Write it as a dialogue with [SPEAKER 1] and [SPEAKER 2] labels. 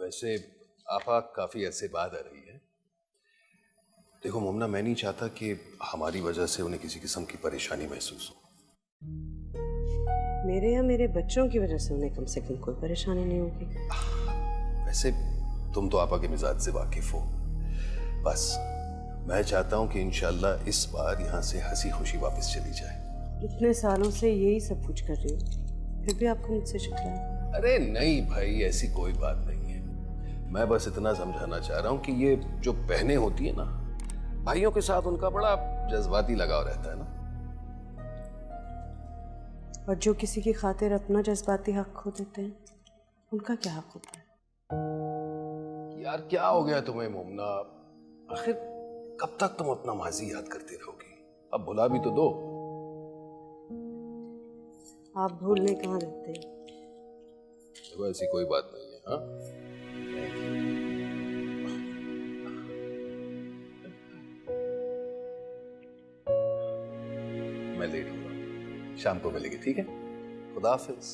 [SPEAKER 1] वैसे आपा काफी अरसे बाद आ रही है। देखो मोमना, मैं नहीं चाहता कि हमारी वजह से उन्हें किसी किस्म की परेशानी महसूस हो।
[SPEAKER 2] मेरे या मेरे बच्चों की वजह से उन्हें कम से कम कोई परेशानी नहीं होगी।
[SPEAKER 1] वैसे तुम तो आपा के मिजाज से वाकिफ हो। बस मैं चाहता हूं कि इंशाल्लाह इस बार यहाँ से हंसी खुशी वापस चली जाए।
[SPEAKER 2] इतने सालों से यही सब कुछ कर रही हूँ, फिर भी आपको मुझसे शिकवा है?
[SPEAKER 1] अरे नहीं भाई, ऐसी कोई बात नहीं है। मैं बस इतना समझाना चाह रहा हूँ कि ये जो बहनें होती है ना, भाइयों के साथ उनका बड़ा जज्बाती लगाव रहता है ना।
[SPEAKER 2] और जो किसी की खातिर अपना जज्बाती हक खो देते हैं, उनका क्या हक होता है?
[SPEAKER 1] यार क्या हो गया तुम्हें मोमना? आखिर कब तक तुम अपना माजी याद करती रहोगी? अब भुला भी तो दो।
[SPEAKER 2] आप भूलने कहाँ देते हैं?
[SPEAKER 1] देखो ऐसी कोई बात नहीं है। हाँ, मैं ले रही हूँ, शाम को मिलेंगे, ठीक है? खुदा हाफिज।